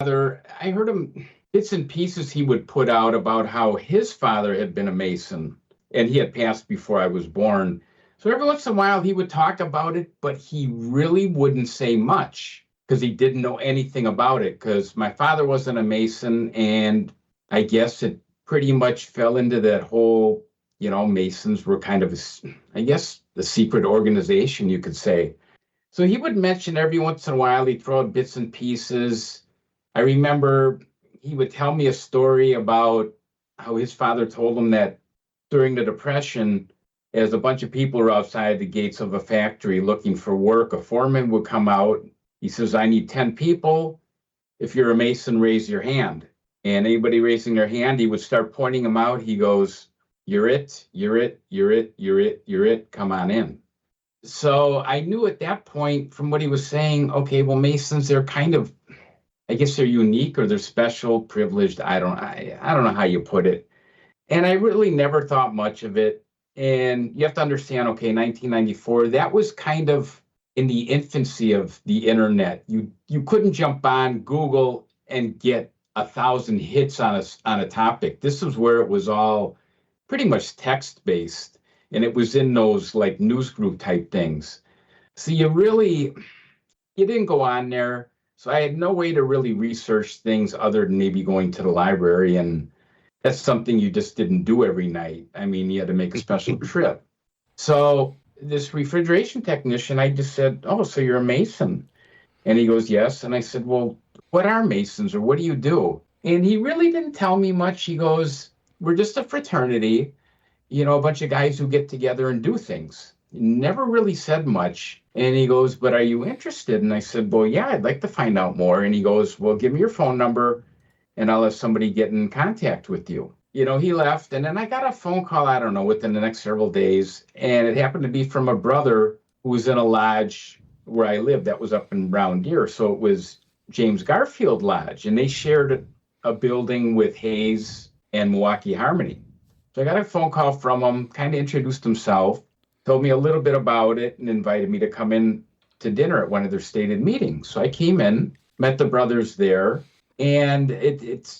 I heard him bits and pieces he would put out about how his father had been a Mason and he had passed before I was born. So every once in a while he would talk about it, but he really wouldn't say much because he didn't know anything about it, because my father wasn't a Mason, and I guess it pretty much fell into that whole, Masons were kind of, I guess, the secret organization, you could say. So he would mention every once in a while, he'd throw out bits and pieces. I remember he would tell me a story about how his father told him that during the Depression, as a bunch of people were outside the gates of a factory looking for work, a foreman would come out. He says, I need 10 people. If you're a Mason, raise your hand. And anybody raising their hand, he would start pointing them out. He goes, you're it, you're it, you're it, you're it, you're it, come on in. So I knew at that point from what he was saying, okay, well, Masons, they're kind of, I guess they're unique or they're special, privileged. I don't know how you put it. And I really never thought much of it. And you have to understand, okay, 1994, that was kind of in the infancy of the internet. You couldn't jump on Google and get 1,000 hits on a topic. This was where it was all pretty much text-based, and it was in those like news group type things. So you didn't go on there. So I had no way to really research things other than maybe going to the library, and that's something you just didn't do every night. I mean, you had to make a special trip. So this refrigeration technician, I just said, oh, so you're a Mason? And he goes, yes. And I said, well, what are Masons, or what do you do? And he really didn't tell me much. He goes, we're just a fraternity, a bunch of guys who get together and do things. He never really said much. And he goes, but are you interested? And I said, well, yeah, I'd like to find out more. And he goes, well, give me your phone number and I'll have somebody get in contact with you. He left, and then I got a phone call, I don't know, within the next several days. And it happened to be from a brother who was in a lodge where I lived that was up in Round Deer. So it was James Garfield Lodge, and they shared a building with Hayes and Milwaukee Harmony. So I got a phone call from him, kind of introduced himself, told me a little bit about it, and invited me to come in to dinner at one of their stated meetings. So I came in, met the brothers there, and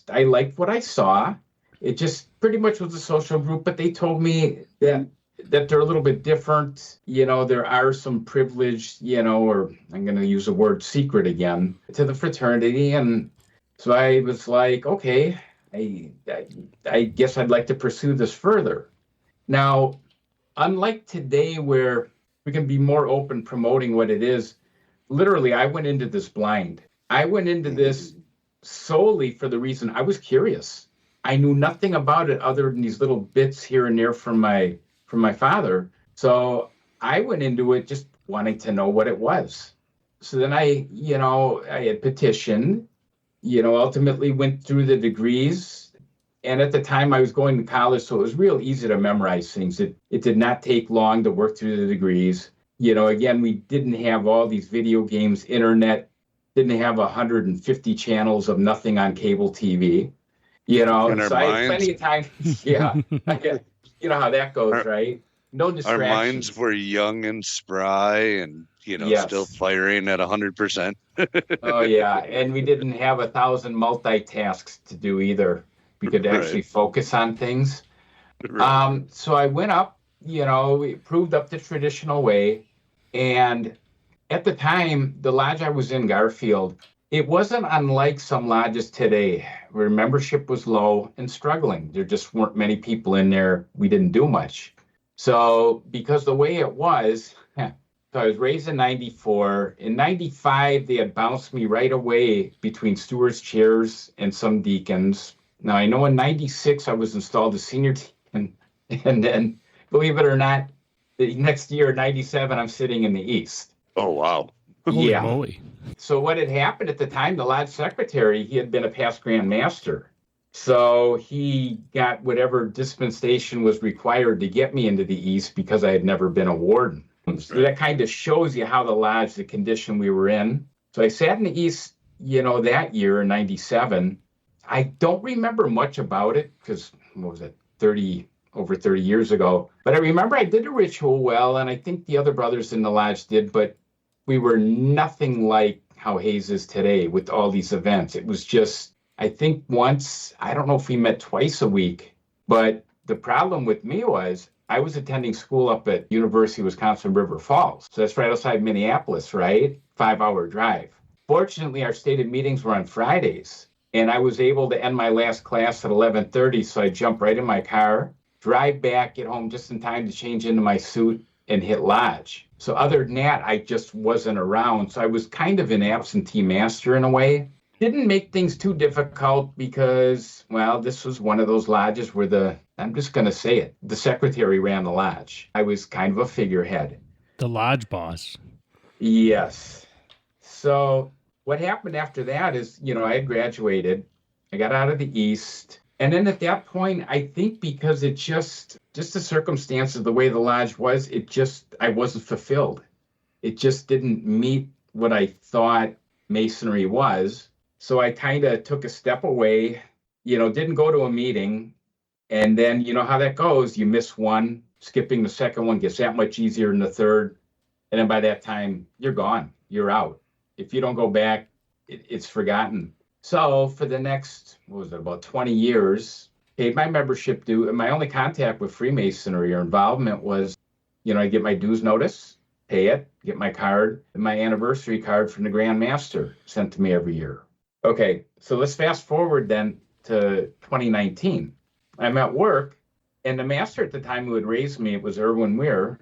I liked what I saw. It just pretty much was a social group, but they told me that they're a little bit different. There are some privileged, or I'm going to use the word secret again, to the fraternity. And so I was like, okay, I guess I'd like to pursue this further. Now, unlike today where we can be more open promoting what it is, literally, I went into this blind. I went into this solely for the reason I was curious. I knew nothing about it other than these little bits here and there from my father. So I went into it just wanting to know what it was. So then I had petitioned, ultimately went through the degrees. And at the time I was going to college, so it was real easy to memorize things. It did not take long to work through the degrees. Again, we didn't have all these video games, internet, didn't have 150 channels of nothing on cable TV. So I had plenty of time. Yeah. How that goes, right? No distractions. Our minds were young and spry and, Yes. Still firing at 100%. Oh, yeah. And we didn't have 1,000 multitasks to do either. We could actually focus on things. Right. So I went up, we proved up the traditional way. And at the time, the lodge I was in, Garfield, it wasn't unlike some lodges today where membership was low and struggling. There just weren't many people in there. We didn't do much. So because the way it was, so I was raised in 94. In 95, they had bounced me right away between stewards' chairs and some deacons. Now, I know in 96, I was installed as senior deacon. And then, believe it or not, the next year, 97, I'm sitting in the East. Oh, wow. Holy moly. So what had happened at the time, the lodge secretary, he had been a past Grand Master. So he got whatever dispensation was required to get me into the East because I had never been a warden. So that kind of shows you how the condition we were in. So I sat in the East, that year in 97. I don't remember much about it because, what was it, over 30 years ago. But I remember I did a ritual well, and I think the other brothers in the lodge did, but we were nothing like how Hayes is today with all these events. It was just, I think once, I don't know if we met twice a week, but the problem with me was I was attending school up at University of Wisconsin River Falls. So that's right outside Minneapolis, right? 5-hour drive. Fortunately, our stated meetings were on Fridays, and I was able to end my last class at 11:30. So I jumped right in my car, drive back, get home just in time to change into my suit and hit lodge. So other than that, I just wasn't around. So I was kind of an absentee master in a way. Didn't make things too difficult because, well, this was one of those lodges where I'm just going to say it, the secretary ran the lodge. I was kind of a figurehead. The lodge boss. Yes. So what happened after that is, I had graduated. I got out of the East. And then at that point, I think because it just the circumstances, the way the lodge was, I wasn't fulfilled. It just didn't meet what I thought Masonry was. So I kind of took a step away, didn't go to a meeting. And then, you know how that goes. You miss one, skipping the second one gets that much easier than the third. And then by that time, you're gone. You're out. If you don't go back, it's forgotten. So for the next, about 20 years, paid my membership due. And my only contact with Freemasonry or involvement was, I get my dues notice, pay it, get my card, and my anniversary card from the Grand Master sent to me every year. Okay, so let's fast forward then to 2019. I'm at work, and the master at the time who had raised me, it was Erwin Weir,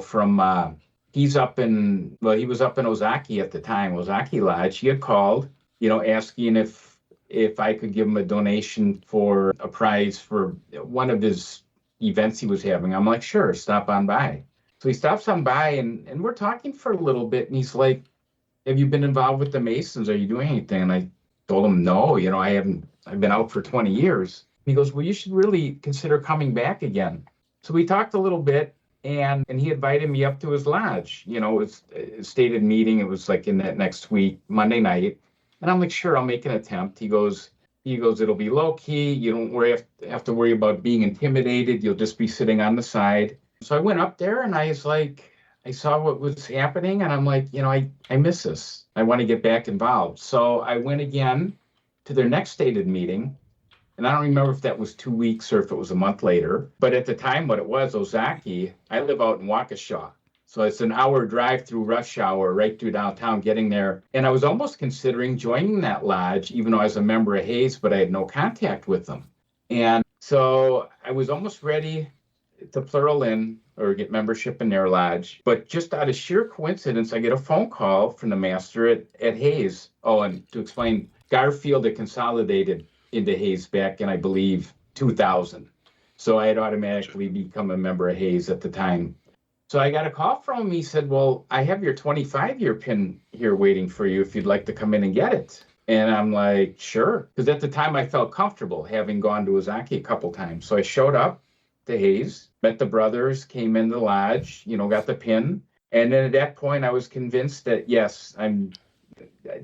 from, he was up in Ozaki at the time, Ozaki Lodge. He had called, asking if I could give him a donation for a prize for one of his events he was having. I'm like, sure, stop on by. So he stops on by, and we're talking for a little bit, and he's like, have you been involved with the Masons? Are you doing anything? And I told him, no, I haven't. I've been out for 20 years. He goes, well, you should really consider coming back again. So we talked a little bit, and he invited me up to his lodge. It was a stated meeting. It was like in that next week, Monday night. And I'm like, sure, I'll make an attempt. He goes, it'll be low key. You don't have to worry about being intimidated. You'll just be sitting on the side. So I went up there, and I was like, I saw what was happening, and I'm like, I miss this. I want to get back involved. So I went again to their next stated meeting. And I don't remember if that was 2 weeks or if it was a month later. But at the time, what it was, Ozaki, I live out in Waukesha. So it's an hour drive through rush hour right through downtown getting there. And I was almost considering joining that lodge, even though I was a member of Hayes, but I had no contact with them. And so I was almost ready to plural in or get membership in their lodge. But just out of sheer coincidence, I get a phone call from the master at Hayes. Oh, and to explain, Garfield had consolidated into Hayes back in, I believe, 2000. So I had automatically become a member of Hayes at the time. So I got a call from him. He said, well, I have your 25-year pin here waiting for you if you'd like to come in and get it. And I'm like, sure. Because at the time I felt comfortable having gone to Ozaki a couple times. So I showed up to Hayes, met the brothers, came in the lodge, got the pin. And then at that point I was convinced that, yes, I'm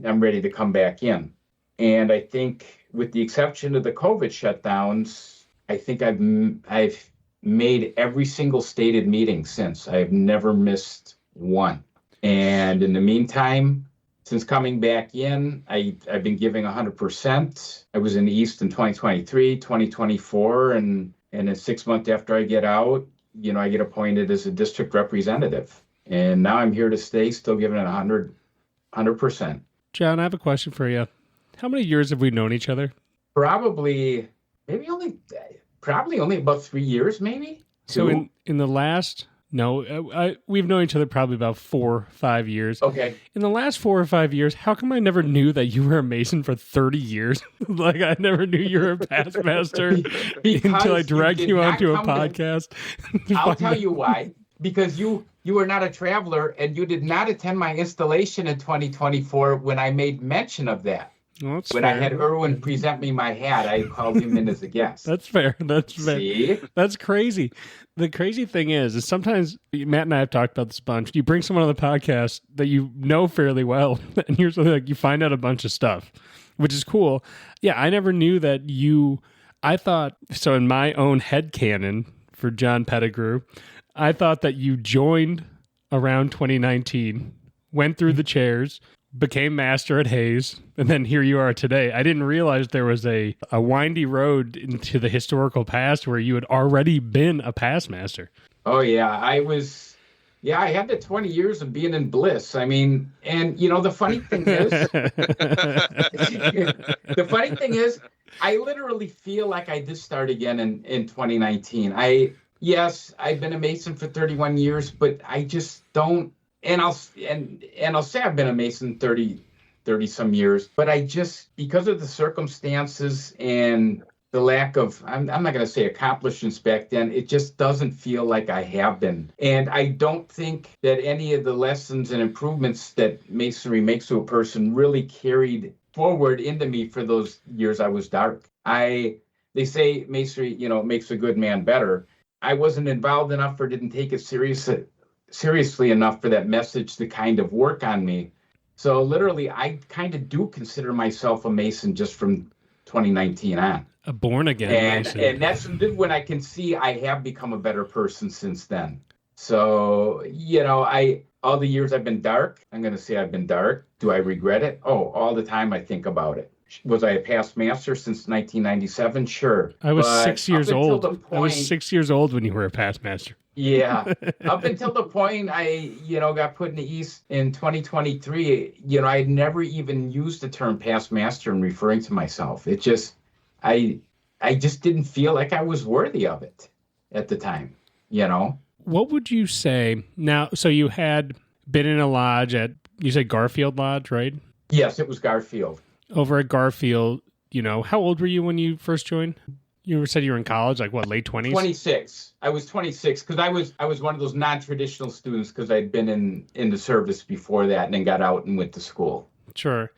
ready to come back in. And I think with the exception of the COVID shutdowns, I think I've made every single stated meeting since. I have never missed one. And in the meantime, since coming back in, I've been giving 100%. I was in the East in 2023, 2024, and then 6 months after I get out, I get appointed as a district representative. And now I'm here to stay, still giving it 100%. John, I have a question for you. How many years have we known each other? Probably only about 3 years, maybe. So in the last, we've known each other probably about 4 or 5 years. Okay. In the last 4 or 5 years, how come I never knew that you were a Mason for 30 years? Like I never knew you were a past master until I dragged you onto a podcast. I'll tell you why. Because you were not a traveler and you did not attend my installation in 2024 when I made mention of that. Well, when fair. I had Erwin present me my hat, I called him in as a guest. That's fair. That's fair. See? That's crazy. The crazy thing is sometimes Matt and I have talked about this a bunch. You bring someone on the podcast that you know fairly well, and you're like you find out a bunch of stuff, which is cool. Yeah, I never knew that I thought, so in my own headcanon for John Pettigrew, I thought that you joined around 2019, went through the chairs, became master at Hayes, and then here you are today. I didn't realize there was a windy road into the historical past where you had already been a past master. Oh yeah, I had the 20 years of being in bliss. I mean, and the funny thing is, I literally feel like I did start again in 2019. I've been a Mason for 31 years, but I just don't, and I'll say I've been a Mason 30 some years, but I just, because of the circumstances and the lack of, I'm not going to say accomplishments back then, it just doesn't feel like I have been. And I don't think that any of the lessons and improvements that Masonry makes to a person really carried forward into me for those years I was dark. They say Masonry, makes a good man better. I wasn't involved enough or didn't take it seriously enough for that message to kind of work on me. So literally, I kind of do consider myself a Mason just from 2019 on. A born again Mason. And that's when I can see I have become a better person since then. So, all the years I've been dark, I'm going to say I've been dark. Do I regret it? Oh, all the time I think about it. Was I a past master since 1997? Sure. I was 6 years old. I was 6 years old when you were a past master. Yeah. Up until the point I, got put in the East in 2023, I had never even used the term past master in referring to myself. It just, I just didn't feel like I was worthy of it at the time, What would you say now? So you had been in a lodge you said Garfield Lodge, right? Yes, it was Garfield. Over at Garfield, how old were you when you first joined? You said you were in college, like what, late 20s? 26. I was 26 because I was one of those non-traditional students because I'd been in the service before that and then got out and went to school. Sure.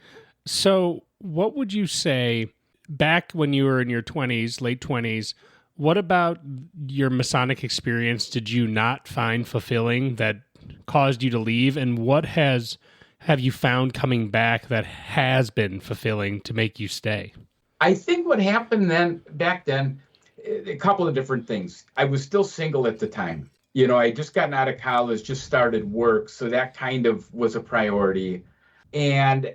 So what would you say back when you were in your 20s, late 20s, what about your Masonic experience did you not find fulfilling that caused you to leave? And what have you found coming back that has been fulfilling to make you stay? I think what happened back then, a couple of different things. I was still single at the time. I just gotten out of college, just started work. So that kind of was a priority. And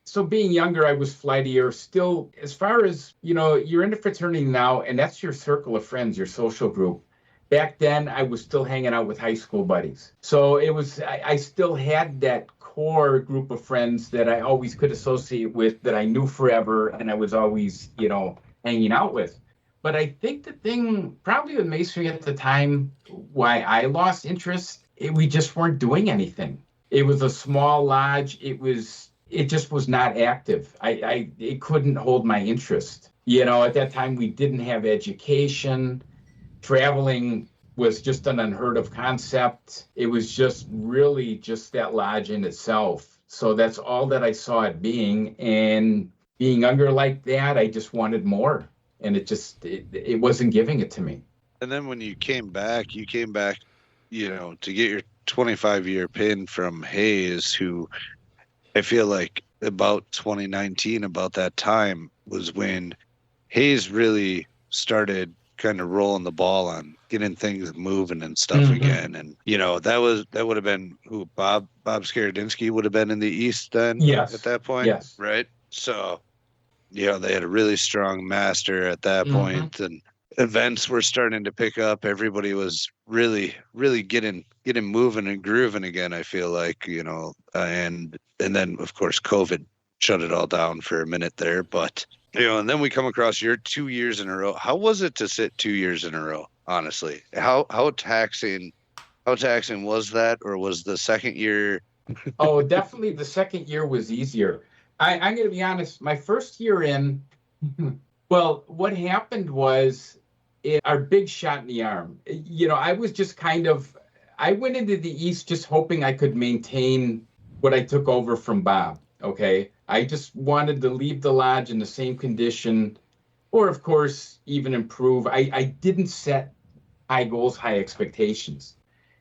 so being younger, I was flightier. Still, as far as, you're in a fraternity now, and that's your circle of friends, your social group. Back then, I was still hanging out with high school buddies. So it was, I still had that core group of friends that I always could associate with, that I knew forever, and I was always, hanging out with. But I think the thing, probably with Masonry at the time, why I lost interest, we just weren't doing anything. It was a small lodge. It just was not active. It couldn't hold my interest. At that time, we didn't have education. Traveling was just an unheard of concept. It was just really just that lodge in itself. So that's all that I saw it being. And being younger like that, I just wanted more. And it wasn't giving it to me. And then when you came back, to get your 25-year pin from Hayes, who I feel like about 2019, about that time, was when Hayes really started kind of rolling the ball on getting things moving and stuff again. And, that would have been who Bob Skaradinsky would have been in the East then. Yes. At that point. Yes. Right. So, they had a really strong master at that point, and events were starting to pick up. Everybody was really, really getting moving and grooving again, I feel like, and then of course COVID shut it all down for a minute there. But and then we come across your 2 years in a row. How was it to sit 2 years in a row? Honestly, how taxing was that, or was the second year? Oh, definitely the second year was easier. I'm going to be honest. My first year in, well, what happened was our big shot in the arm. I was just I went into the East just hoping I could maintain what I took over from Bob. Okay. I just wanted to leave the lodge in the same condition, or of course, even improve. I didn't set high goals, high expectations.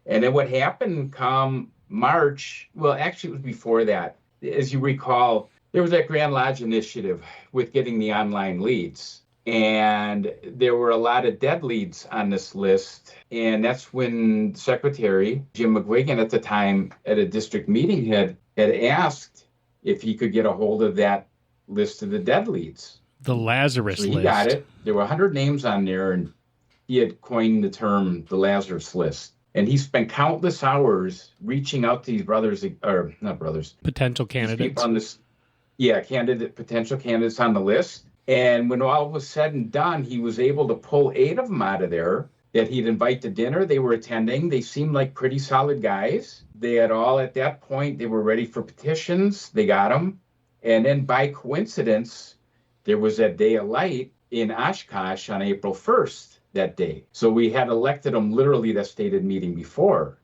And then what happened come March, well, actually it was before that. As you recall, there was that Grand Lodge initiative with getting the online leads. And there were a lot of dead leads on this list. And that's when Secretary Jim McGuigan at the time at a district meeting had asked, if he could get a hold of that list of the dead leads. The Lazarus So he list. got it. There were 100 names on there, and he had coined the term the Lazarus list. And he spent countless hours reaching out to these brothers, or not brothers, Potential these candidates. people on this, potential candidates on the list. And when all was said and done, he was able to pull 8 of them out of there that he'd invite to dinner. They were attending. They seemed like pretty solid guys. They had all, at that point, they were ready for petitions. They got them. And then by coincidence, there was that day of light in Oshkosh on April 1st that day. So we had elected them literally that stated meeting before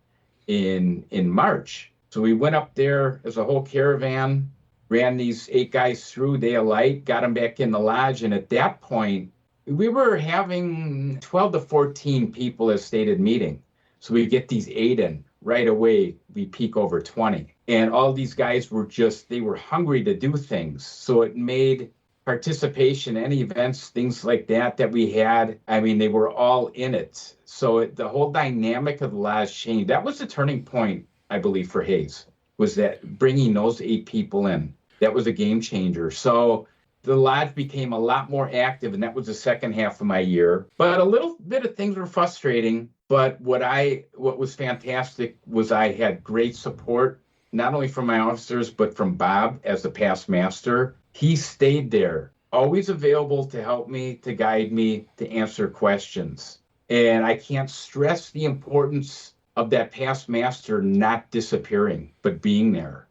in March. So we went up there as a whole caravan, ran these 8 guys through day of light, got them back in the lodge. And at that point, we were having 12 to 14 people as stated meeting. So we get these 8 in. Right away, we peak over 20. And all these guys were they were hungry to do things. So it made participation, any events, things like that we had, I mean, they were all in it. So the whole dynamic of the lodge changed. That was the turning point, I believe, for Hayes, was that bringing those 8 people in. That was a game changer. So the lodge became a lot more active, and that was the second half of my year. But a little bit of things were frustrating. But what was fantastic was I had great support, not only from my officers, but from Bob as the past master. He stayed there, always available to help me, to guide me, to answer questions. And I can't stress the importance of that past master not disappearing, but being there.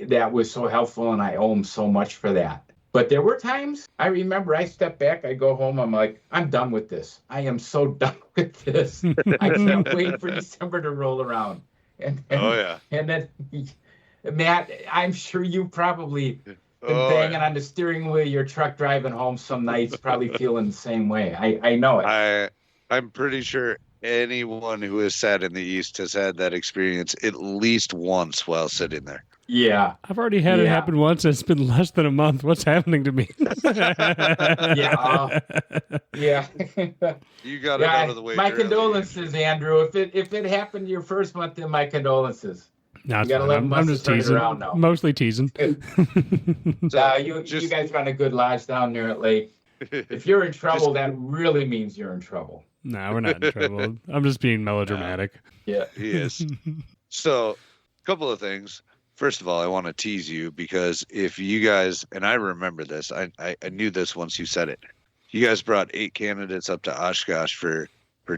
That was so helpful, and I owe him so much for that. But there were times, I remember I step back, I go home, I'm like, I'm done with this. I am so done with this. I can't wait for December to roll around. And then, Matt, I'm sure you probably been banging on the steering wheel of your truck driving home some nights, probably feeling the same way. I know it. I'm pretty sure anyone who has sat in the East has had that experience at least once while sitting there. Yeah. I've already had it happen once, and it's been less than a month. What's happening to me? Yeah. You got it out of the way. My condolences, Andrew. If it happened your first month, then my condolences. No, it's fine. I'm just teasing. Mostly teasing. You guys run a good lodge down there at Lake. If you're in trouble, that really means you're in trouble. No, we're not in trouble. I'm just being melodramatic. Yeah, he is. So, a couple of things. First of all, I want to tease you because if you guys, and I remember this, I knew this once you said it. You guys brought 8 candidates up to Oshkosh for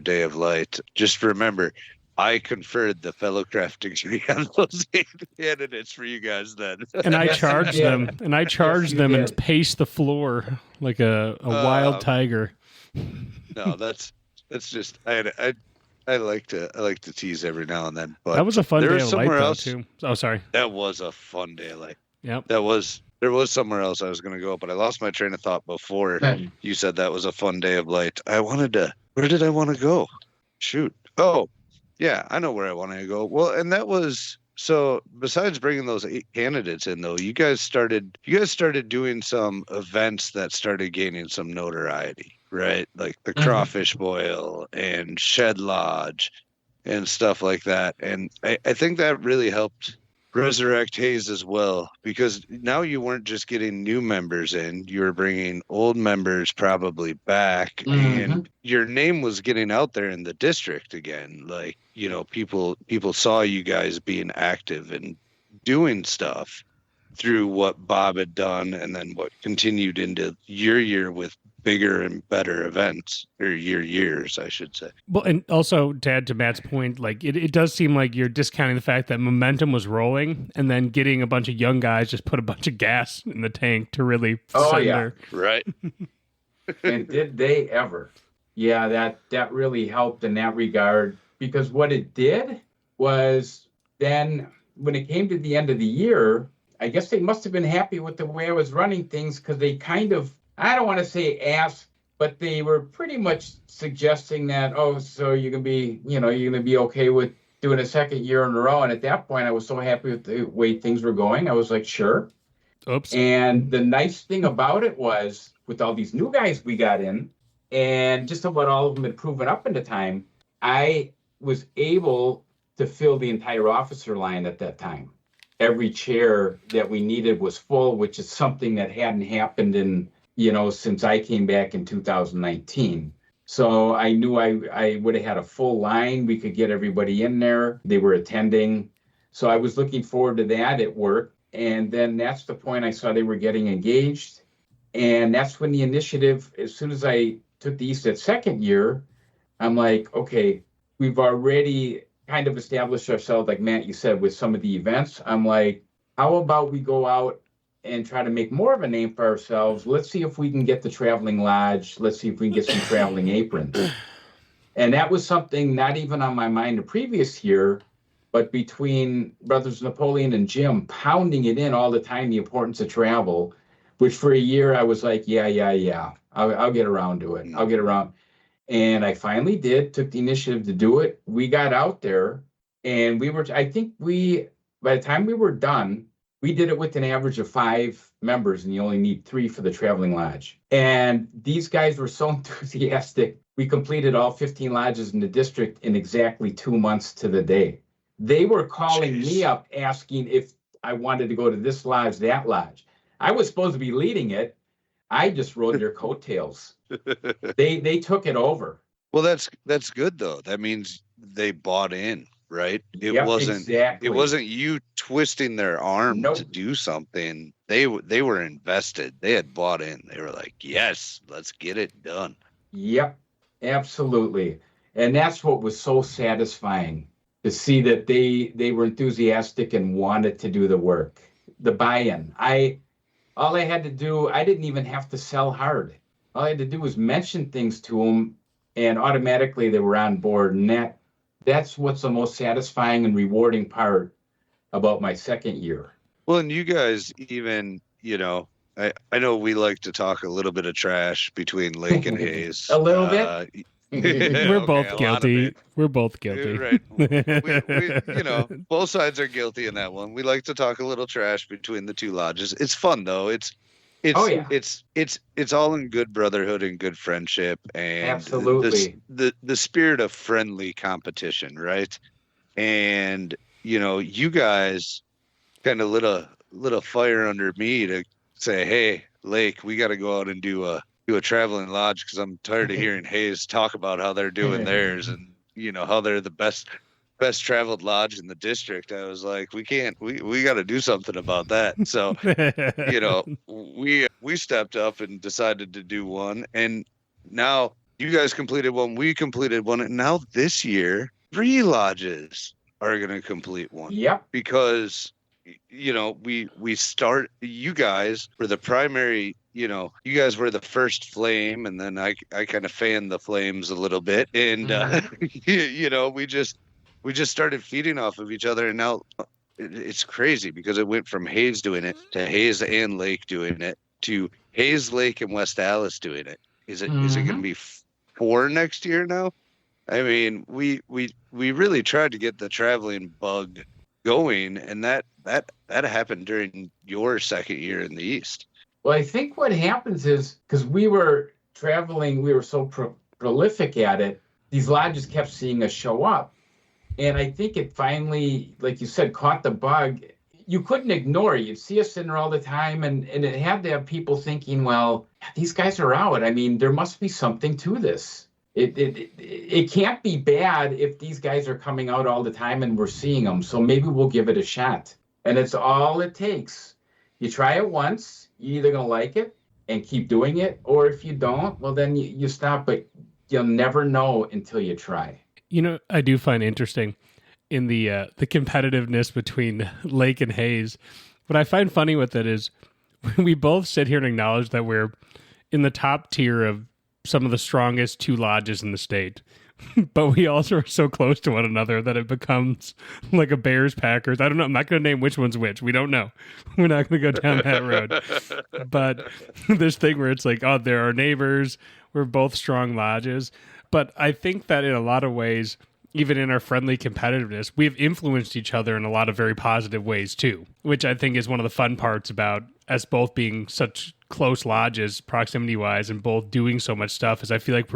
Day of Light. Just remember, I conferred the fellowcraft degree on those 8 candidates for you guys then. And I charged them. And I charged them and paced the floor like a wild tiger. No, that's just I like to tease every now and then. But that was a fun day of light though, too. Oh, sorry. That was a fun day of light. Yep. There was somewhere else I was going to go, but I lost my train of thought before you said that was a fun day of light. Where did I want to go? Shoot. Oh, yeah, I know where I wanted to go. Well, and that was, so besides bringing those 8 candidates in though, you guys started doing some events that started gaining some notoriety, right? Like the crawfish boil and shed lodge and stuff like that. And I think that really helped resurrect Hayes as well, because now you weren't just getting new members in, you were bringing old members probably back, and your name was getting out there in the district again. Like, you know, people saw you guys being active and doing stuff through what Bob had done, and then what continued into your year with bigger and better events, or your years, I should say. Well, and also to add to Matt's point, like it does seem like you're discounting the fact that momentum was rolling, and then getting a bunch of young guys just put a bunch of gas in the tank to really right. And did they ever? Yeah, that really helped in that regard, because what it did was then when it came to the end of the year, I guess they must have been happy with the way I was running things, because they kind of, I don't want to say asked, but they were pretty much suggesting that, oh, so you're going to be okay with doing a second year in a row. And at that point, I was so happy with the way things were going. I was like, sure. Oops. And the nice thing about it was, with all these new guys we got in, and just about all of them had proven up into time, I was able to fill the entire officer line at that time every chair that we needed was full, which is something that hadn't happened since I came back in 2019. So I knew I would have had a full line. We could get everybody in there. They were attending. So I was looking forward to that at work. And then that's the point I saw they were getting engaged. And that's when the initiative, as soon as I took the East that second year, I'm like, okay, we've already kind of established ourselves, like Matt, you said, with some of the events. I'm like, how about we go out and try to make more of a name for ourselves? Let's see if we can get the traveling lodge. Let's see if we can get some traveling aprons. And that was something not even on my mind the previous year, but between Brothers Napoleon and Jim pounding it in all the time, the importance of travel, which for a year I was like, yeah. I'll get around to it. I'll get around. And I finally did, took the initiative to do it. We got out there and by the time we were done, we did it with an average of 5 members, and you only need 3 for the traveling lodge. And these guys were so enthusiastic. We completed all 15 lodges in the district in exactly 2 months to the day. They were calling me up asking if I wanted to go to this lodge, that lodge. I was supposed to be leading it. I just rode their coattails. They took it over. Well, that's good though. That means they bought in, right? It wasn't you twisting their arm to do something. They were invested. They had bought in. They were like, yes, let's get it done. Yep, absolutely. And that's what was so satisfying, to see that they were enthusiastic and wanted to do the work. The buy-in. All I had to do, I didn't even have to sell hard. All I had to do was mention things to them, and automatically they were on board. And that's what's the most satisfying and rewarding part about my second year. Well, and you guys even, I know we like to talk a little bit of trash between Lake and Hayes. A little bit? We're both guilty. We're both guilty. Right. We both sides are guilty in that one. We like to talk a little trash between the two lodges. It's fun though. It's all in good brotherhood and good friendship, and absolutely the spirit of friendly competition, right? And you guys kind of lit a fire under me to say, hey, Lake, we got to go out and do a traveling lodge, because I'm tired of hearing Hayes talk about how they're doing theirs and how they're the best traveled lodge in the district. I was like, we got to do something about that. So we stepped up and decided to do one, and now you guys completed one, we completed one, and now this year 3 lodges are going to complete one. Yep. Because we start, you guys were the primary, you guys were the first flame, and then I kind of fanned the flames a little bit, and we just started feeding off of each other, and now it's crazy because it went from Hayes doing it to Hayes and Lake doing it to Hayes, Lake, and West Allis doing it. Is it going to be 4 next year now? I mean, we really tried to get the traveling bug going, and that happened during your second year in the East. Well, I think what happens is, because we were traveling, we were so prolific at it, these lodges kept seeing us show up. And I think it finally, like you said, caught the bug. You couldn't ignore it. You'd see us in there all the time, and it had to have people thinking, well, these guys are out. I mean, there must be something to this. It can't be bad if these guys are coming out all the time and we're seeing them. So maybe we'll give it a shot. And it's all it takes. You try it once, you're either going to like it and keep doing it, or if you don't, well, then you stop. But you'll never know until you try. I do find interesting in the competitiveness between Lake and Hayes. What I find funny with it is we both sit here and acknowledge that we're in the top tier of some of the strongest 2 lodges in the state. But we also are so close to one another that it becomes like a Bears Packers. I don't know. I'm not going to name which one's which. We don't know. We're not going to go down that road. But this thing where it's like, oh, they're our neighbors. We're both strong lodges. But I think that in a lot of ways, even in our friendly competitiveness, we've influenced each other in a lot of very positive ways too, which I think is one of the fun parts about us both being such close lodges proximity wise and both doing so much stuff. Is I feel like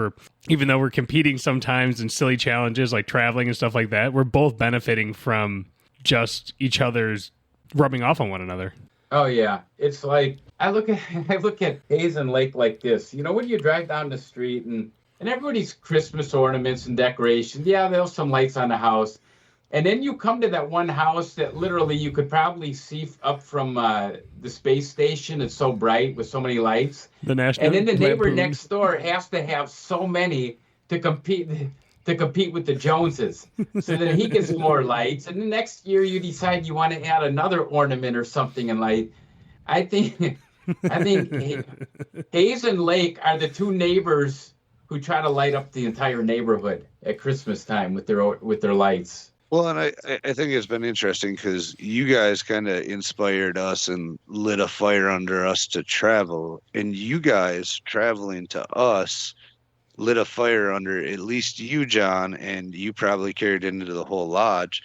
even though we're competing sometimes in silly challenges like traveling and stuff like that, we're both benefiting from just each other's rubbing off on one another. Oh yeah, it's like I look at Hazen Lake like this. You know, when you drive down the street and everybody's Christmas ornaments and decorations. Yeah, there's some lights on the house, and then you come to that one house that literally you could probably see up from the space station. It's so bright with so many lights. The national. And then the neighbor Lampoon. next door has to have so many to compete with the Joneses, so that he gets more lights. And the next year you decide you want to add another ornament or something in light. I think Hayes and Lake are the two neighbors who try to light up the entire neighborhood at Christmas time with their lights. Well, and I think it's been interesting because you guys kind of inspired us and lit a fire under us to travel, and you guys traveling to us lit a fire under at least you, John, and you probably carried it into the whole lodge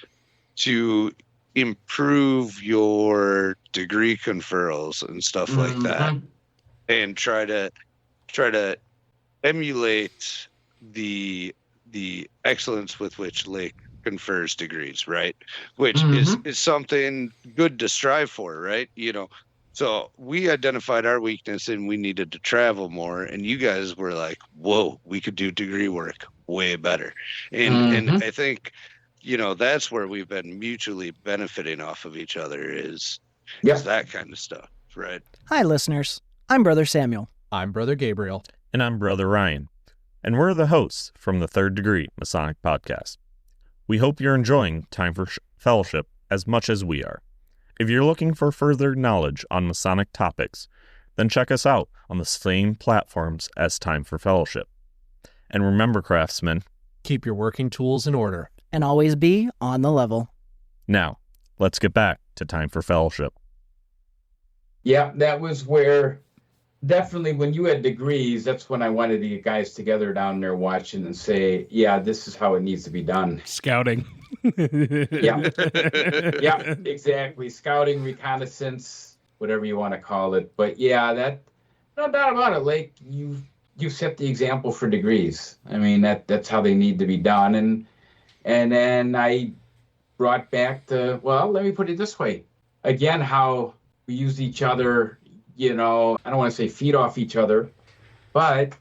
to improve your degree conferrals and stuff like that, and try to emulate the excellence with which Lake confers degrees, right? Which is something good to strive for, right? You know, so we identified our weakness and we needed to travel more, and you guys were like, whoa, we could do degree work way better. And I think, you know, that's where we've been mutually benefiting off of each other is that kind of stuff, right? Hi, listeners. I'm Brother Samuel. I'm Brother Gabriel. And I'm Brother Ryan. And we're the hosts from the Third Degree Masonic Podcast. We hope you're enjoying Time for Fellowship as much as we are. If you're looking for further knowledge on Masonic topics, then check us out on the same platforms as Time for Fellowship. And remember, craftsmen, Keep your working tools in order. And always be on the level. now let's get back to Time for Fellowship. Yeah, that was where definitely when you had degrees, that's when I wanted to get guys together down there watching and say, yeah, this is how it needs to be done. Scouting. Yeah, exactly. Scouting, reconnaissance, whatever you want to call it. But yeah, that no doubt about it. Like you set the example for degrees. I mean, that's how they need to be done. And then I brought back let me put it this way. Again, how we use each other, you know, I don't want to say feed off each other, but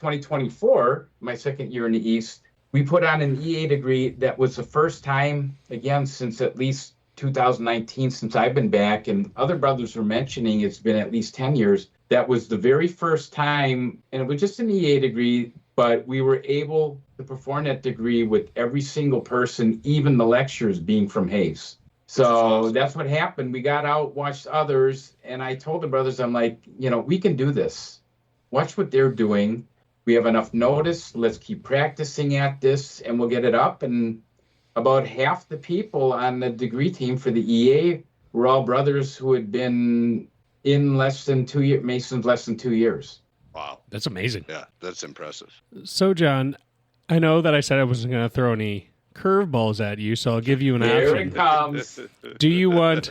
2024, my second year in the East, we put on an EA degree that was the first time, again, since at least 2019, since I've been back, and other brothers were mentioning it's been at least 10 years. That was the very first time, and it was just an EA degree, but we were able to perform that degree with every single person, even the lectures being from Hayes. So that's what happened. We got out, watched others, and I told the brothers, I'm like, you know, we can do this. Watch what they're doing. We have enough notice. Let's keep practicing at this, and we'll get it up. And about half the people on the degree team for the EA were all brothers who had been in less than 2 years, Masons less than 2 years. Wow. That's amazing. Yeah, that's impressive. So, John, I know that I said I wasn't going to throw any curveballs at you, so I'll give you an There option. it comes. Do you want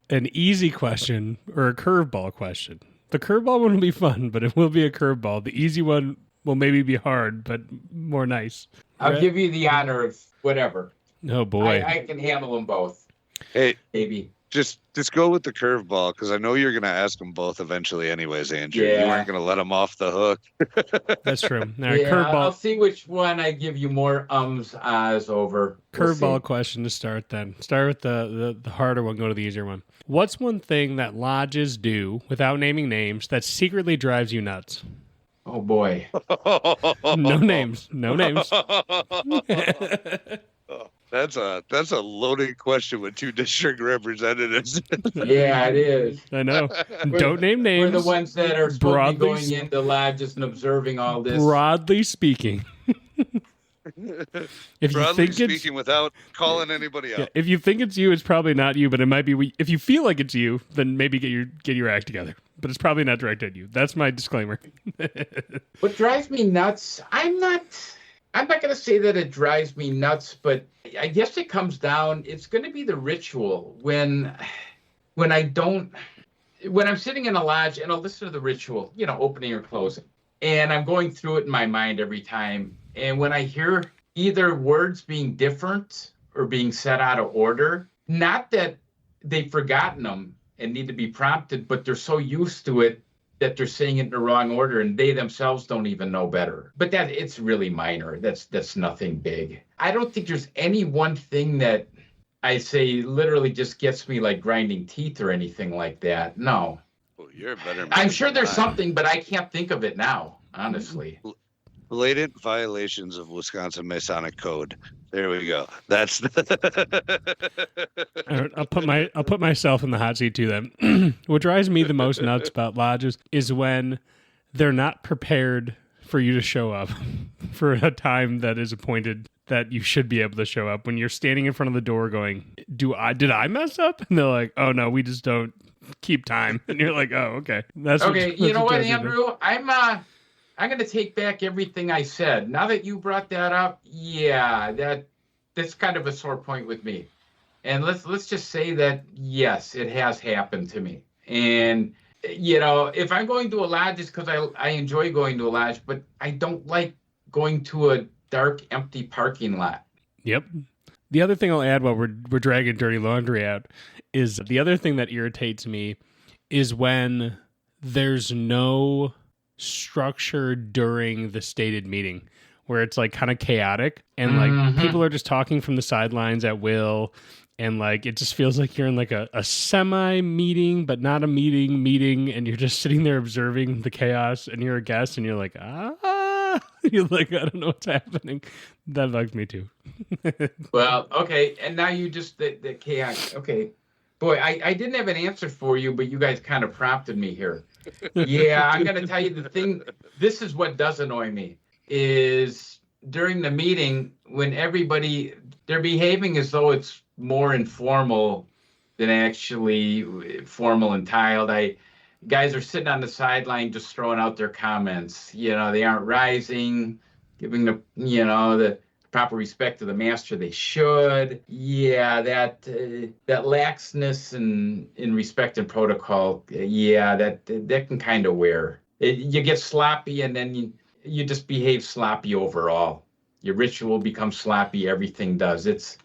an easy question or a curveball question? The curveball one will be fun, but it will be a curveball. The easy one will maybe be hard, but more nice. I'll give you the honor of whatever. Oh, boy. I can handle them both. Hey, Maybe. just go with the curveball because I know you're going to ask them both eventually anyways, Andrew. Yeah. You weren't going to let them off the hook. That's true. All right, Yeah, I'll curveball. see which one I give you more ahs over. We'll see. Curveball question to start then. Start with the harder one, go to the easier one. What's one thing that lodges do, without naming names, that secretly drives you nuts? Oh boy. No names. No names. That's a loaded question with two district representatives. Yeah, it is. I know. Don't name We're names. the ones that are supposed to be Broadly going into lodges and observing all this. Broadly speaking. If you Broadly think it's speaking, without calling anybody out. yeah, if you think it's you, it's probably not you, but it might be. If you feel like it's you, then maybe get your act together. But it's probably not directed at you. That's my disclaimer. What drives me nuts, I'm not going to say that it drives me nuts, but I guess it comes down, it's going to be the ritual when I'm sitting in a lodge and I'll listen to the ritual, you know, opening or closing. And I'm going through it in my mind every time. And when I hear either words being different or being set out of order, not that they've forgotten them and need to be prompted, but they're so used to it that they're saying it in the wrong order, and they themselves don't even know better. But that it's really minor. That's nothing big. I don't think there's any one thing that I say literally just gets me like grinding teeth or anything like that. No. Well, you're a better man. I'm sure there's something, but I can't think of it now, honestly. Blatant violations of Wisconsin Masonic Code. There we go. That's I'll put myself in the hot seat too then. What drives me the most nuts about lodges is when they're not prepared for you to show up for a time that is appointed that you should be able to show up. When you're standing in front of the door going, did I mess up? And they're like, oh no, we just don't keep time. And you're like, oh, okay. That's okay. You know what, Andrew? I'm going to take back everything I said. Now that you brought that up, yeah, that's kind of a sore point with me. And let's just say that, yes, it has happened to me. And, if I'm going to a lodge, it's because I enjoy going to a lodge, but I don't like going to a dark, empty parking lot. Yep. The other thing I'll add while we're dragging dirty laundry out is the other thing that irritates me is when there's no structure during the stated meeting, where it's like kind of chaotic and like people are just talking from the sidelines at will, and like it just feels like you're in like a semi meeting but not a meeting, and you're just sitting there observing the chaos, and you're a guest and you're like, you're like, I don't know what's happening. That bugs me too. Well, okay, and now you just the chaos. Okay, boy, I didn't have an answer for you, but you guys kind of prompted me here. Yeah, I'm going to tell you the thing. This is what does annoy me, is during the meeting when they're behaving as though it's more informal than actually formal and tiled. Guys are sitting on the sideline just throwing out their comments. They aren't rising, giving the proper respect to the master they should. Yeah, that laxness in respect and protocol, yeah, that can kind of wear. You get sloppy, and then you just behave sloppy overall. Your ritual becomes sloppy, everything does. It's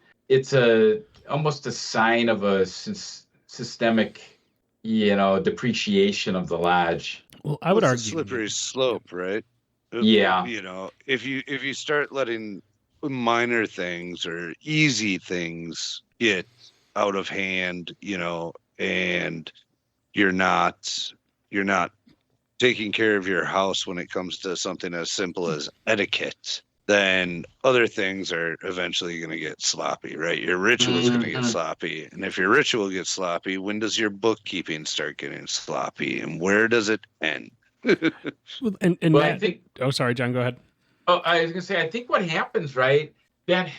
almost a sign of a systemic, depreciation of the lodge. Well, I would argue a slippery slope, right? Yeah. If you start letting minor things or easy things get out of hand, and you're not taking care of your house when it comes to something as simple as etiquette, then other things are eventually going to get sloppy, right? Your ritual is going to get sloppy. And if your ritual gets sloppy, when does your bookkeeping start getting sloppy, and where does it end? I think, oh, sorry, John, go ahead. Oh, I was going to say, I think what happens, right, that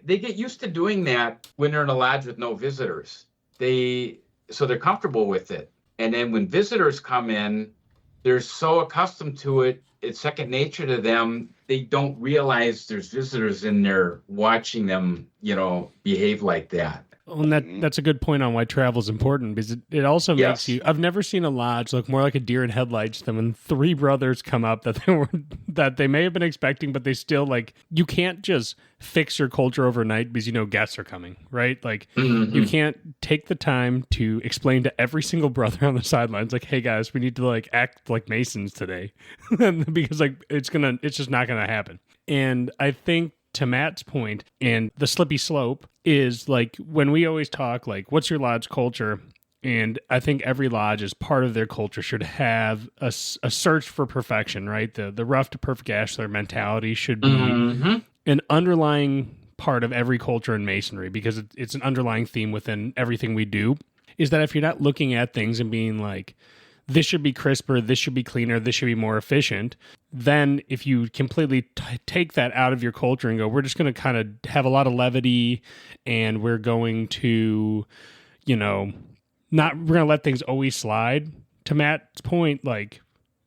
they get used to doing that when they're in a lodge with no visitors. So they're comfortable with it. And then when visitors come in, they're so accustomed to it, it's second nature to them. They don't realize there's visitors in there watching them, behave like that. Well, and that's a good point on why travel is important, because it also makes you. I've never seen a lodge look more like a deer in headlights than when three brothers come up that they may have been expecting, but they still like. You can't just fix your culture overnight because guests are coming, right? Like you can't take the time to explain to every single brother on the sidelines, like, "Hey guys, we need to like act like Masons today," because like it's just not gonna happen. And I think, to Matt's point, and the slippy slope is like when we always talk like, what's your lodge culture? And I think every lodge, as part of their culture, should have a search for perfection, right? The rough to perfect ashlar mentality should be an underlying part of every culture in Masonry, because it's an underlying theme within everything we do, is that if you're not looking at things and being like, this should be crisper, this should be cleaner, this should be more efficient, then if you completely take that out of your culture and go, we're just going to kind of have a lot of levity, and we're going to, we're going to let things always slide. To Matt's point, like,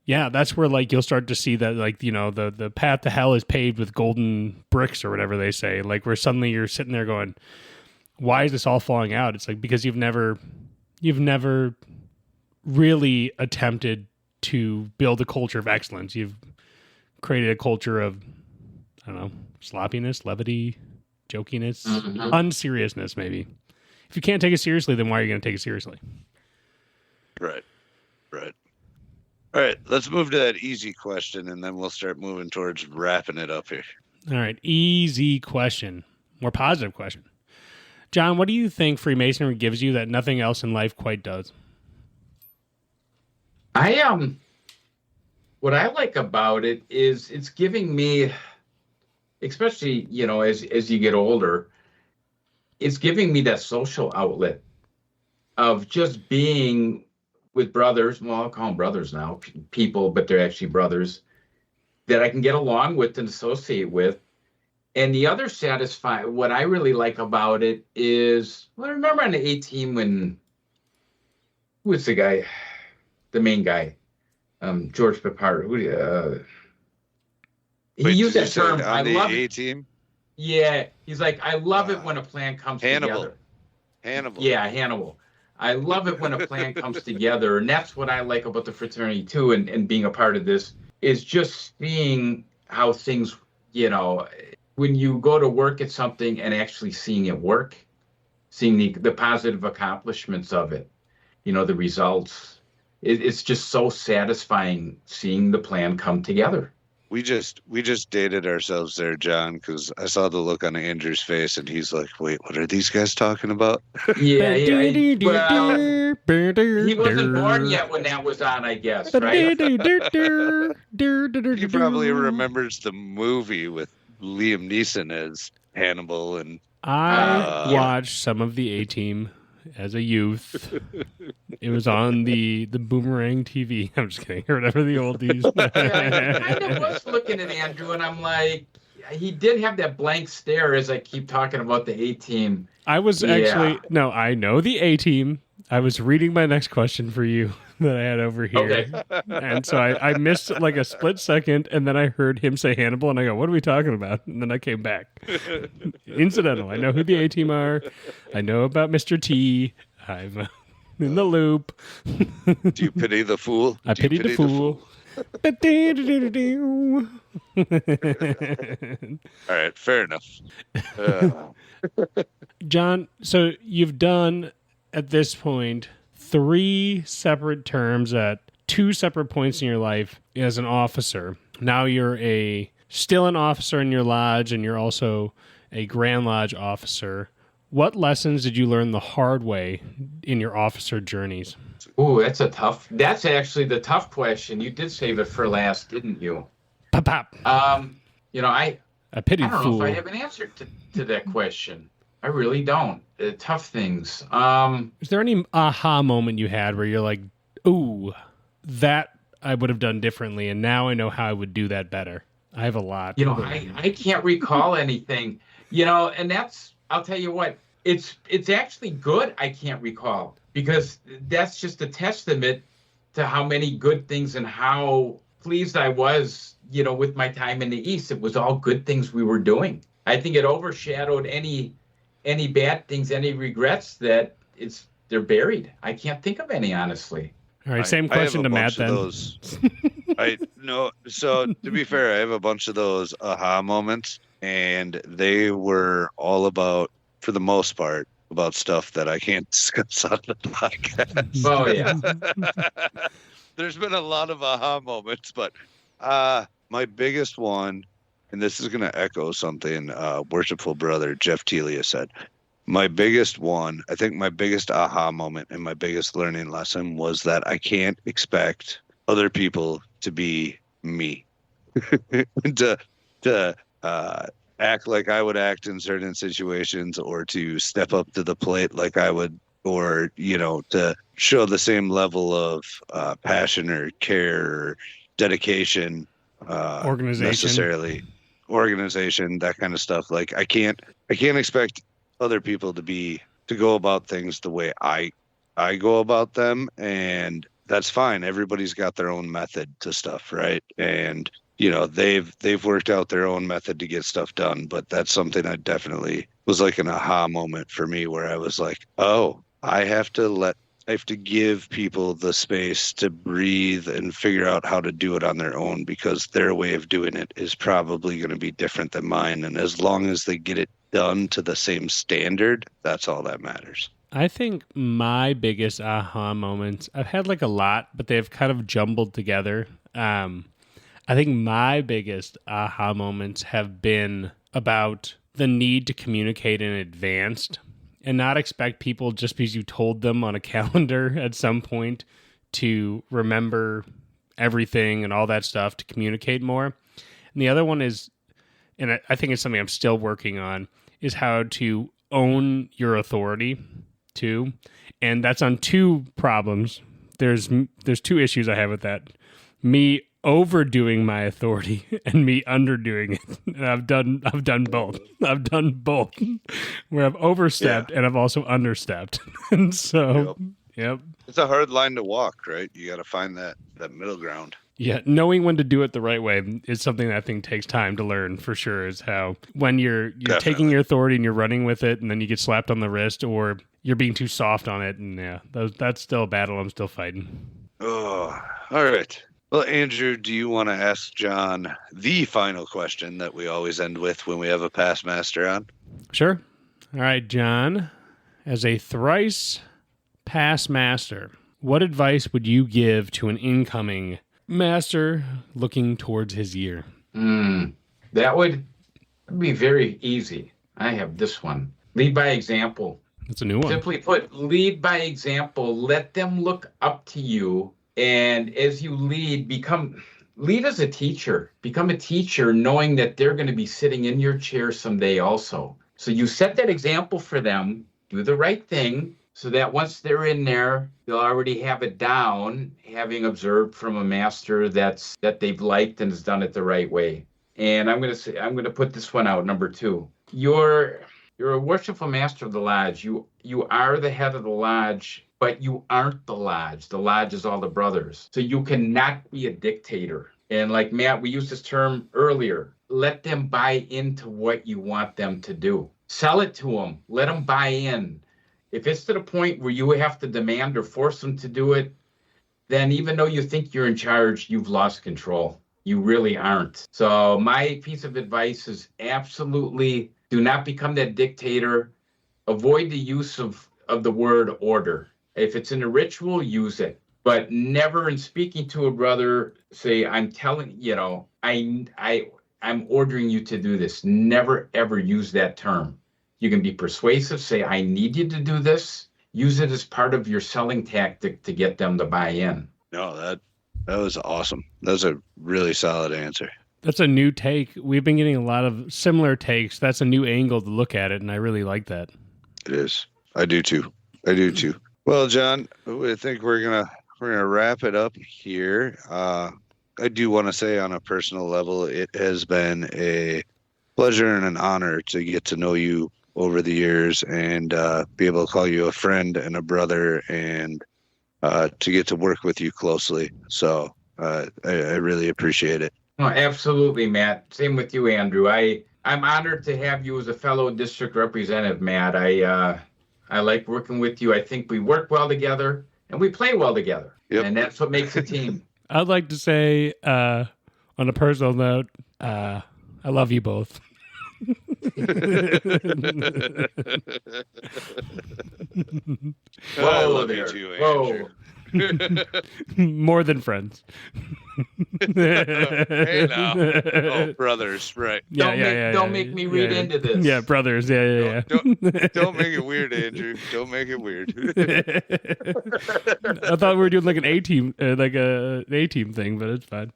yeah, that's where like you'll start to see that, like, the path to hell is paved with golden bricks or whatever they say, like where suddenly you're sitting there going, why is this all falling out? It's like, because you've never really attempted to build a culture of excellence. You've created a culture of, I don't know, sloppiness, levity, jokiness, unseriousness maybe. if you can't take it seriously, then why are you going to take it seriously? Right. All right, let's move to that easy question, and then we'll start moving towards wrapping it up here. All right, easy question. More positive question. John, what do you think Freemasonry gives you that nothing else in life quite does? What I like about it is it's giving me, especially, as you get older, it's giving me that social outlet of just being with brothers. Well, I'll call them brothers now, people, but they're actually brothers that I can get along with and associate with. And the other what I really like about it is, well, remember on the A team when, who was the guy, the main guy, George Pepard, he used that term. I love A team. Yeah, he's like, I love it when a plan comes together. Hannibal. Yeah, Hannibal. I love it when a plan comes together, and that's what I like about the fraternity too, and being a part of this is just seeing how things, when you go to work at something and actually seeing it work, seeing the positive accomplishments of it, the results. It's just so satisfying seeing the plan come together. We just dated ourselves there, John, because I saw the look on Andrew's face, and he's like, "Wait, what are these guys talking about?" Yeah. Well, he wasn't born yet when that was on, I guess, right? He probably remembers the movie with Liam Neeson as Hannibal, and I watched some of the A-Team as a youth. It was on the Boomerang TV. I'm just kidding. Or whatever the oldies. I kind of was looking at Andrew, and I'm like, he did have that blank stare as I keep talking about the A-Team. I was actually, no, I know the A-Team. I was reading my next question for you that I had over here. Okay. And so I missed like a split second, and then I heard him say Hannibal, and I go, what are we talking about? And then I came back. Incidental. I know who the A-Team are. I know about Mr. T. I'm in the loop. Do you pity the fool? I pity the fool. All right, fair enough. John, so you've done at this point 3 separate terms at 2 separate points in your life as an officer. Now you're still an officer in your lodge, and you're also a Grand Lodge officer. What lessons did you learn the hard way in your officer journeys? Ooh, that's actually the tough question. You did save it for last, didn't you? Pop, pop. I pity don't fool. know if I have an answer to that question. I really don't. Tough things. Is there any aha moment you had where you're like, ooh, that I would have done differently, and now I know how I would do that better? I have a lot. I can't recall anything, and I'll tell you what, it's actually good I can't recall, because that's just a testament to how many good things and how pleased I was, with my time in the East. It was all good things we were doing. I think it overshadowed any bad things, any regrets that they're buried. I can't think of any, honestly. All right, same question to Matt then. So to be fair, I have a bunch of those aha moments, and they were all about, for the most part, about stuff that I can't discuss on the podcast. Oh yeah. There's been a lot of aha moments, but my biggest one, and this is going to echo something Worshipful brother Jeff Telia said. My biggest one, I think my biggest aha moment and my biggest learning lesson was that I can't expect other people to be me. to act like I would act in certain situations, or to step up to the plate like I would, or, to show the same level of passion or care or dedication, organization, that kind of stuff. Like I can't expect other people to go about things the way I go about them, and that's fine. Everybody's got their own method to stuff, right? And they've worked out their own method to get stuff done, but that's something I definitely was like an aha moment for me, where I was like, oh, I have to give people the space to breathe and figure out how to do it on their own, because their way of doing it is probably going to be different than mine. And as long as they get it done to the same standard, that's all that matters. I think my biggest aha moments, I've had like a lot, but they've kind of jumbled together. I think my biggest aha moments have been about the need to communicate in advance and not expect people just because you told them on a calendar at some point to remember everything and all that stuff, to communicate more. And the other one is, and I think it's something I'm still working on, is how to own your authority too. And that's on two problems. There's two issues I have with that. Me overdoing my authority and me underdoing it. And I've done both. I've done both. Where I've overstepped and I've also understepped. And so yep. It's a hard line to walk, right? You got to find that middle ground. Yeah, knowing when to do it the right way is something that I think takes time to learn for sure. Is how when you're taking your authority and you're running with it, and then you get slapped on the wrist, or you're being too soft on it, and that's still a battle I'm still fighting. Oh, all right. Well, Andrew, do you want to ask John the final question that we always end with when we have a past master on? Sure. All right, John, as a thrice past master, what advice would you give to an incoming master looking towards his year? That would be very easy. I have this one. Lead by example. That's a new one. Simply put, lead by example. Let them look up to you. And as you lead as a teacher. Become a teacher knowing that they're going to be sitting in your chair someday also. So you set that example for them. Do the right thing. So that once they're in there, they'll already have it down, having observed from a master that they've liked and has done it the right way. And I'm going to put this one out, number 2. You're a worshipful master of the lodge. You are the head of the lodge, but you aren't the lodge. The lodge is all the brothers. So you cannot be a dictator. And like Matt, we used this term earlier. Let them buy into what you want them to do. Sell it to them. Let them buy in. If it's to the point where you have to demand or force them to do it, then even though you think you're in charge, you've lost control. You really aren't. So my piece of advice is absolutely do not become that dictator. Avoid the use of the word order. If it's in a ritual, use it. But never in speaking to a brother, say, I'm ordering you to do this. Never, ever use that term. You can be persuasive, say, I need you to do this. Use it as part of your selling tactic to get them to buy in. No, that was awesome. That was a really solid answer. That's a new take. We've been getting a lot of similar takes. That's a new angle to look at it, and I really like that. It is. I do too. Well, John, I think we're gonna wrap it up here. I do want to say on a personal level, it has been a pleasure and an honor to get to know you over the years and be able to call you a friend and a brother and to get to work with you closely. So I really appreciate it. Oh, absolutely, Matt. Same with you, Andrew. I'm honored to have you as a fellow district representative, Matt. I like working with you. I think we work well together and we play well together. Yep. And that's what makes a team. I'd like to say, on a personal note, I love you both. I love you too, Andrew. More than friends. Hey now. Oh, brothers, right. Don't make me read into this. Yeah, brothers. Yeah. Don't make it weird, Andrew. Don't make it weird. I thought we were doing like an A-team, an A-team thing, but it's fine.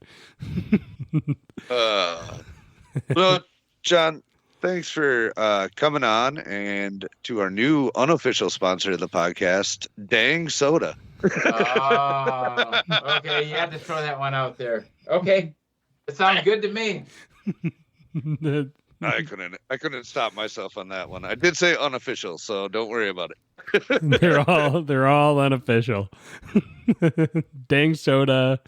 Well, John, thanks for coming on and to our new unofficial sponsor of the podcast, Dang Soda. Oh, okay. You had to throw that one out there. Okay. It sounds good to me. I couldn't stop myself on that one. I did say unofficial, so don't worry about it. They're all unofficial. Dang Soda,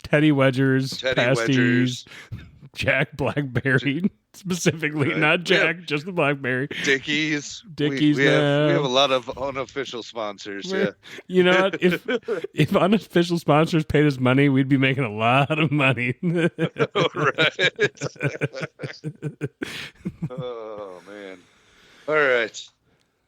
Teddy Wedgers, Pasties, Jack Blackberry. Specifically, not Jack, just the Blackberry. Dickies. We have a lot of unofficial sponsors. Yeah. You know what? If unofficial sponsors paid us money, we'd be making a lot of money. Right. Oh man. All right.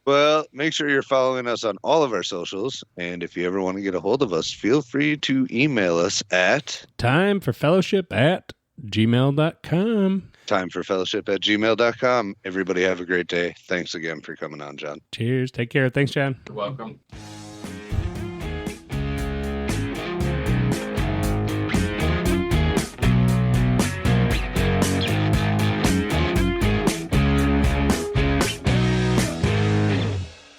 Well, make sure you're following us on all of our socials. And if you ever want to get a hold of us, feel free to email us at timeforfellowship@gmail.com. timeforfellowship@gmail.com. Everybody have a great day. Thanks again for coming on, John. Cheers. Take care. Thanks, John. You're welcome.